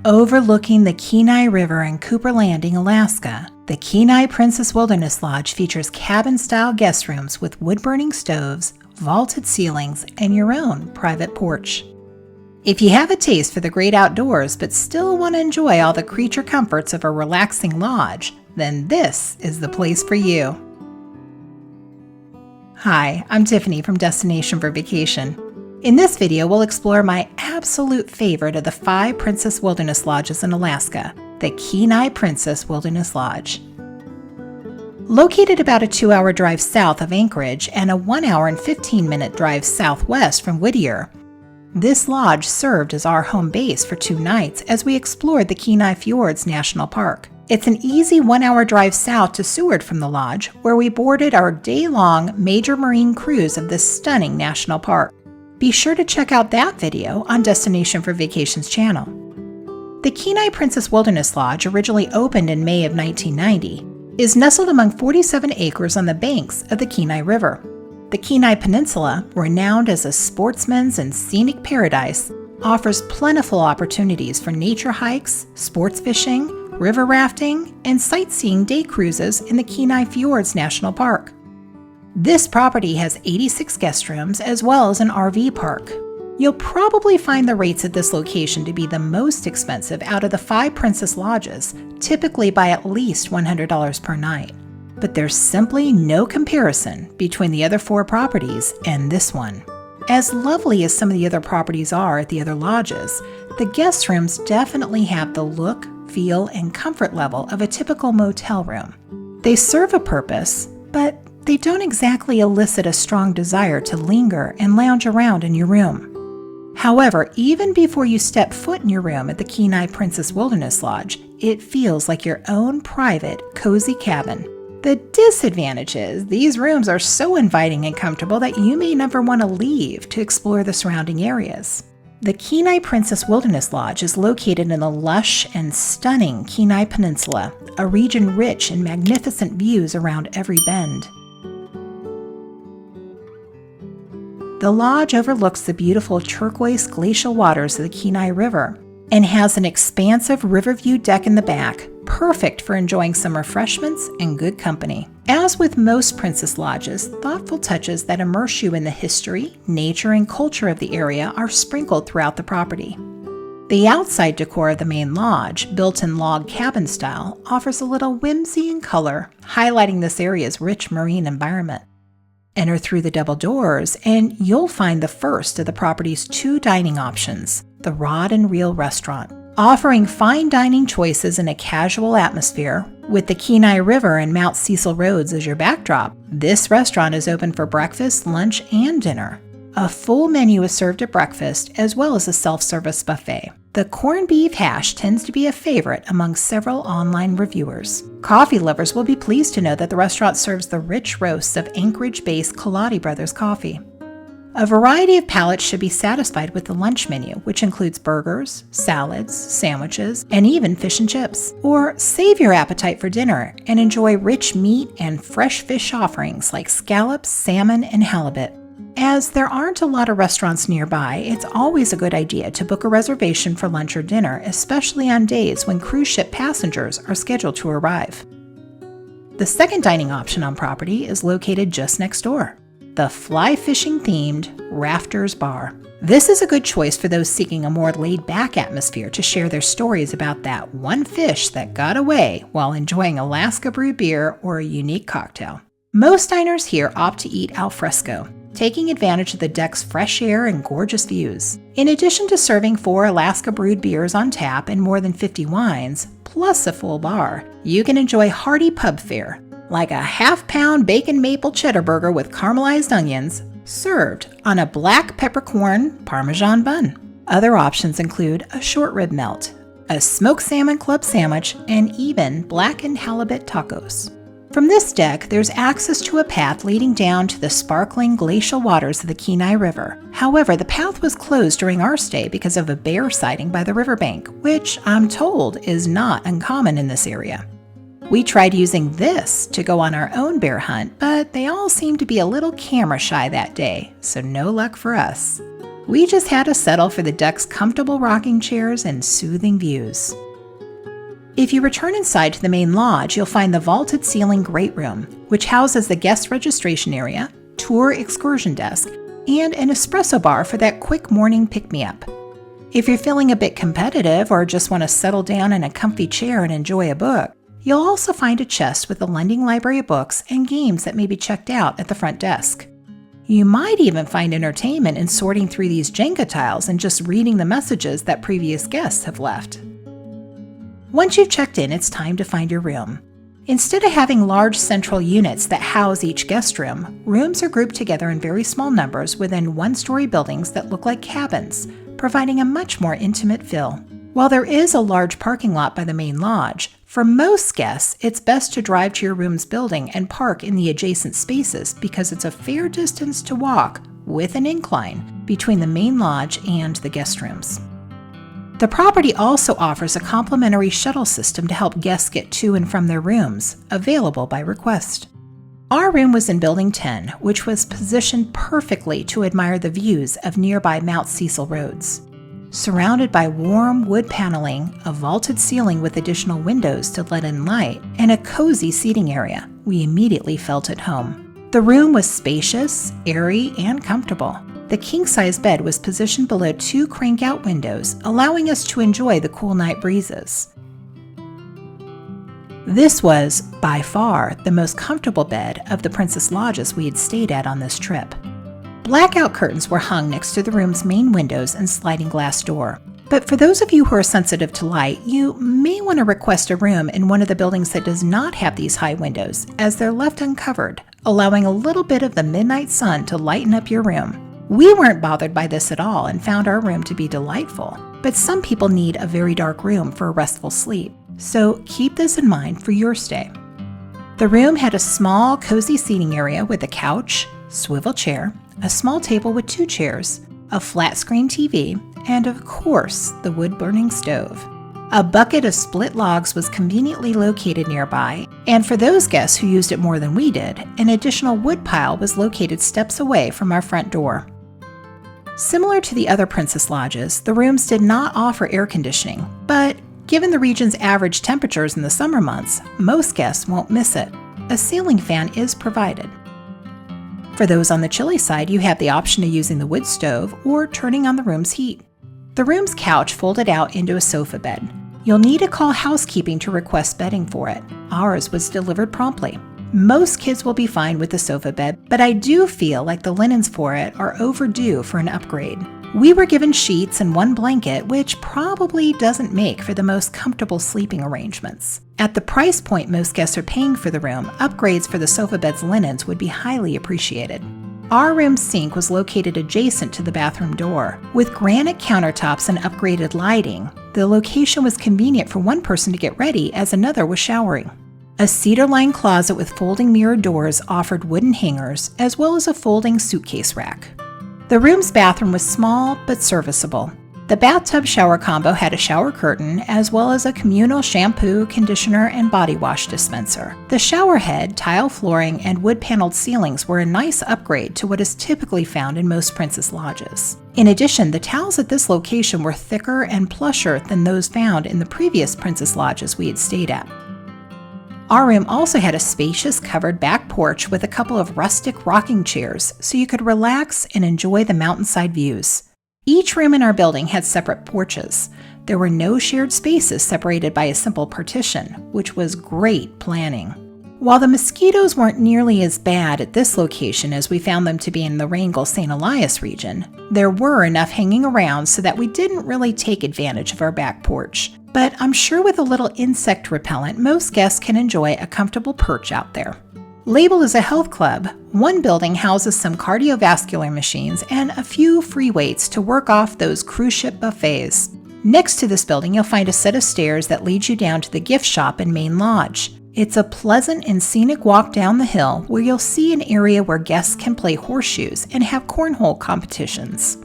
Overlooking the Kenai River in Cooper Landing, Alaska, the Kenai Princess Wilderness Lodge features cabin-style guest rooms with wood-burning stoves, vaulted ceilings, and your own private porch. If you have a taste for the great outdoors but still want to enjoy all the creature comforts of a relaxing lodge, then this is the place for you. Hi, I'm Tiffany from Destination for Vacation. In this video, we'll explore my absolute favorite of the 5 Princess Wilderness Lodges in Alaska, the Kenai Princess Wilderness Lodge. Located about a 2-hour drive south of Anchorage and a 1-hour and 15-minute drive southwest from Whittier, this lodge served as our home base for 2 nights as we explored the Kenai Fjords National Park. It's an easy 1-hour drive south to Seward from the lodge, where we boarded our day-long major marine cruise of this stunning national park. Be sure to check out that video on Destination for Vacation's channel. The Kenai Princess Wilderness Lodge, originally opened in May of 1990, is nestled among 47 acres on the banks of the Kenai River. The Kenai Peninsula, renowned as a sportsman's and scenic paradise, offers plentiful opportunities for nature hikes, sports fishing, river rafting, and sightseeing day cruises in the Kenai Fjords National Park. This property has 86 guest rooms as well as an RV park. You'll probably find the rates at this location to be the most expensive out of the 5 Princess Lodges, typically by at least $100 per night. But there's simply no comparison between the other 4 properties and this one. As lovely as some of the other properties are at the other lodges, the guest rooms definitely have the look, feel, and comfort level of a typical motel room. They serve a purpose, but they don't exactly elicit a strong desire to linger and lounge around in your room. However, even before you step foot in your room at the Kenai Princess Wilderness Lodge, it feels like your own private, cozy cabin. The disadvantage is these rooms are so inviting and comfortable that you may never want to leave to explore the surrounding areas. The Kenai Princess Wilderness Lodge is located in the lush and stunning Kenai Peninsula, a region rich in magnificent views around every bend. The lodge overlooks the beautiful turquoise glacial waters of the Kenai River and has an expansive riverview deck in the back, perfect for enjoying some refreshments and good company. As with most Princess Lodges, thoughtful touches that immerse you in the history, nature, and culture of the area are sprinkled throughout the property. The outside decor of the main lodge, built in log cabin style, offers a little whimsy and color, highlighting this area's rich marine environment. Enter through the double doors, and you'll find the first of the property's 2 dining options, the Rod and Reel Restaurant. Offering fine dining choices in a casual atmosphere, with the Kenai River and Mount Cecil Roads as your backdrop, this restaurant is open for breakfast, lunch, and dinner. A full menu is served at breakfast, as well as a self-service buffet. The corned beef hash tends to be a favorite among several online reviewers. Coffee lovers will be pleased to know that the restaurant serves the rich roasts of Anchorage-based Kaladi Brothers coffee. A variety of palates should be satisfied with the lunch menu, which includes burgers, salads, sandwiches, and even fish and chips. Or save your appetite for dinner and enjoy rich meat and fresh fish offerings like scallops, salmon, and halibut. As there aren't a lot of restaurants nearby, it's always a good idea to book a reservation for lunch or dinner, especially on days when cruise ship passengers are scheduled to arrive. The second dining option on property is located just next door, the fly fishing themed Rafters Bar. This is a good choice for those seeking a more laid-back atmosphere to share their stories about that one fish that got away while enjoying Alaska brewed beer or a unique cocktail. Most diners here opt to eat al fresco, taking advantage of the deck's fresh air and gorgeous views. In addition to serving 4 Alaska brewed beers on tap and more than 50 wines, plus a full bar, you can enjoy hearty pub fare, like a half-pound bacon maple cheddar burger with caramelized onions, served on a black peppercorn Parmesan bun. Other options include a short rib melt, a smoked salmon club sandwich, and even blackened halibut tacos. From this deck, there's access to a path leading down to the sparkling glacial waters of the Kenai River. However, the path was closed during our stay because of a bear sighting by the riverbank, which I'm told is not uncommon in this area. We tried using this to go on our own bear hunt, but they all seemed to be a little camera shy that day, so no luck for us. We just had to settle for the deck's comfortable rocking chairs and soothing views. If you return inside to the main lodge, you'll find the vaulted ceiling great room, which houses the guest registration area, tour excursion desk, and an espresso bar for that quick morning pick-me-up. If you're feeling a bit competitive or just want to settle down in a comfy chair and enjoy a book, you'll also find a chest with a lending library of books and games that may be checked out at the front desk. You might even find entertainment in sorting through these Jenga tiles and just reading the messages that previous guests have left. Once you've checked in, it's time to find your room. Instead of having large central units that house each guest room, rooms are grouped together in very small numbers within one-story buildings that look like cabins, providing a much more intimate feel. While there is a large parking lot by the main lodge, for most guests, it's best to drive to your room's building and park in the adjacent spaces because it's a fair distance to walk, with an incline, between the main lodge and the guest rooms. The property also offers a complimentary shuttle system to help guests get to and from their rooms, available by request. Our room was in Building 10, which was positioned perfectly to admire the views of nearby Mount Cecil roads. Surrounded by warm wood paneling, a vaulted ceiling with additional windows to let in light, and a cozy seating area, we immediately felt at home. The room was spacious, airy, and comfortable. The king-size bed was positioned below 2 crank-out windows, allowing us to enjoy the cool night breezes. This was, by far, the most comfortable bed of the Princess Lodges we had stayed at on this trip. Blackout curtains were hung next to the room's main windows and sliding glass door. But for those of you who are sensitive to light, you may want to request a room in one of the buildings that does not have these high windows, as they're left uncovered, allowing a little bit of the midnight sun to lighten up your room. We weren't bothered by this at all and found our room to be delightful, but some people need a very dark room for a restful sleep, so keep this in mind for your stay. The room had a small, cozy seating area with a couch, swivel chair, a small table with 2 chairs, a flat-screen TV, and of course, the wood-burning stove. A bucket of split logs was conveniently located nearby, and for those guests who used it more than we did, an additional wood pile was located steps away from our front door. Similar to the other Princess Lodges, the rooms did not offer air conditioning, but given the region's average temperatures in the summer months, most guests won't miss it. A ceiling fan is provided. For those on the chilly side, you have the option of using the wood stove or turning on the room's heat. The room's couch folded out into a sofa bed. You'll need to call housekeeping to request bedding for it. Ours was delivered promptly. Most kids will be fine with the sofa bed, but I do feel like the linens for it are overdue for an upgrade. We were given sheets and 1 blanket, which probably doesn't make for the most comfortable sleeping arrangements. At the price point most guests are paying for the room, upgrades for the sofa bed's linens would be highly appreciated. Our room's sink was located adjacent to the bathroom door. With granite countertops and upgraded lighting, the location was convenient for one person to get ready as another was showering. A cedar-lined closet with folding mirror doors offered wooden hangers, as well as a folding suitcase rack. The room's bathroom was small but serviceable. The bathtub shower combo had a shower curtain, as well as a communal shampoo, conditioner, and body wash dispenser. The shower head, tile flooring, and wood-paneled ceilings were a nice upgrade to what is typically found in most Princess Lodges. In addition, the towels at this location were thicker and plusher than those found in the previous Princess Lodges we had stayed at. Our room also had a spacious covered back porch with a couple of rustic rocking chairs so you could relax and enjoy the mountainside views. Each room in our building had separate porches. There were no shared spaces separated by a simple partition, which was great planning. While the mosquitoes weren't nearly as bad at this location as we found them to be in the Wrangell-St. Elias region, there were enough hanging around so that we didn't really take advantage of our back porch. But I'm sure with a little insect repellent, most guests can enjoy a comfortable perch out there. Labeled as a health club, one building houses some cardiovascular machines and a few free weights to work off those cruise ship buffets. Next to this building, you'll find a set of stairs that leads you down to the gift shop and main lodge. It's a pleasant and scenic walk down the hill where you'll see an area where guests can play horseshoes and have cornhole competitions.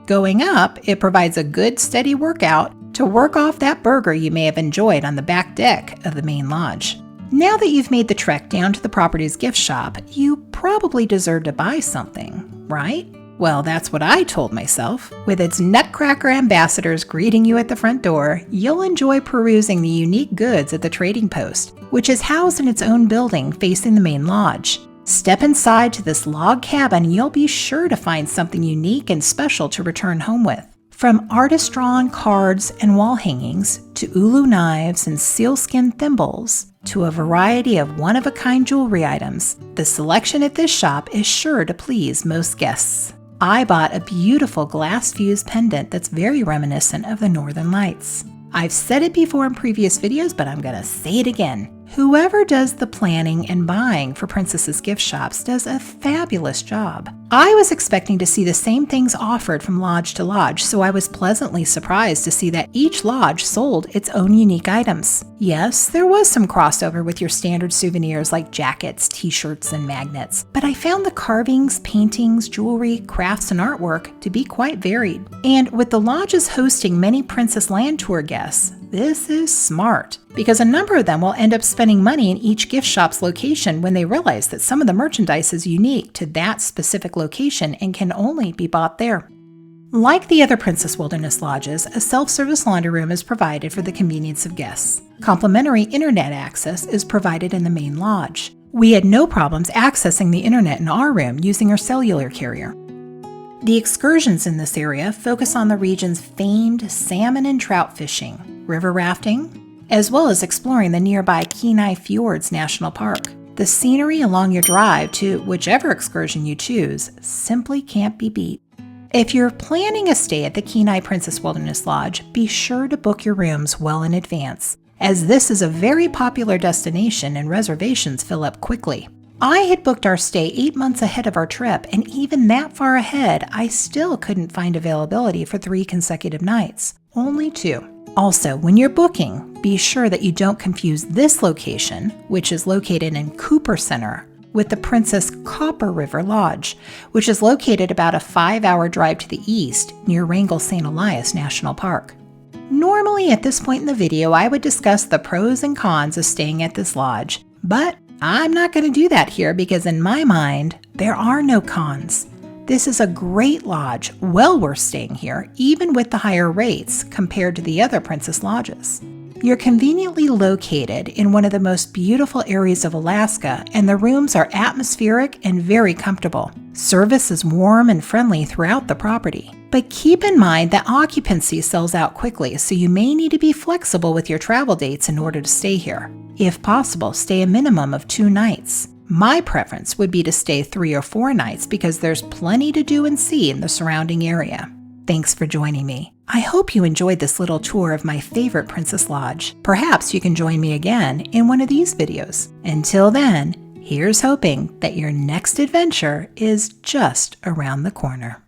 Going up, it provides a good steady workout to work off that burger you may have enjoyed on the back deck of the main lodge. Now that you've made the trek down to the property's gift shop, you probably deserve to buy something, right? Well, that's what I told myself. With its nutcracker ambassadors greeting you at the front door, you'll enjoy perusing the unique goods at the trading post, which is housed in its own building facing the main lodge. Step inside to this log cabin and you'll be sure to find something unique and special to return home with. From artist-drawn cards and wall hangings, to ulu knives and sealskin thimbles, to a variety of one-of-a-kind jewelry items, the selection at this shop is sure to please most guests. I bought a beautiful glass-fused pendant that's very reminiscent of the Northern Lights. I've said it before in previous videos, but I'm gonna say it again. Whoever does the planning and buying for Princess's gift shops does a fabulous job. I was expecting to see the same things offered from lodge to lodge, so I was pleasantly surprised to see that each lodge sold its own unique items. Yes, there was some crossover with your standard souvenirs like jackets, t-shirts, and magnets, but I found the carvings, paintings, jewelry, crafts, and artwork to be quite varied. And with the lodges hosting many Princess Land Tour guests, this is smart, because a number of them will end up spending money in each gift shop's location when they realize that some of the merchandise is unique to that specific location and can only be bought there. Like the other Princess Wilderness Lodges, a self-service laundry room is provided for the convenience of guests. Complimentary internet access is provided in the main lodge. We had no problems accessing the internet in our room using our cellular carrier. The excursions in this area focus on the region's famed salmon and trout fishing, river rafting, as well as exploring the nearby Kenai Fjords National Park. The scenery along your drive to whichever excursion you choose simply can't be beat. If you're planning a stay at the Kenai Princess Wilderness Lodge, be sure to book your rooms well in advance, as this is a very popular destination and reservations fill up quickly. I had booked our stay 8 months ahead of our trip, and even that far ahead, I still couldn't find availability for 3 consecutive nights, only 2. Also, when you're booking, be sure that you don't confuse this location, which is located in Cooper Center, with the Princess Copper River Lodge, which is located about a 5-hour drive to the east near Wrangell St. Elias National Park. Normally at this point in the video, I would discuss the pros and cons of staying at this lodge, but I'm not going to do that here because in my mind, there are no cons. This is a great lodge, well worth staying here, even with the higher rates compared to the other Princess Lodges. You're conveniently located in one of the most beautiful areas of Alaska, and the rooms are atmospheric and very comfortable. Service is warm and friendly throughout the property. But keep in mind that occupancy sells out quickly, so you may need to be flexible with your travel dates in order to stay here. If possible, stay a minimum of 2 nights. My preference would be to stay 3 or 4 nights because there's plenty to do and see in the surrounding area. Thanks for joining me. I hope you enjoyed this little tour of my favorite Princess Lodge. Perhaps you can join me again in one of these videos. Until then, here's hoping that your next adventure is just around the corner.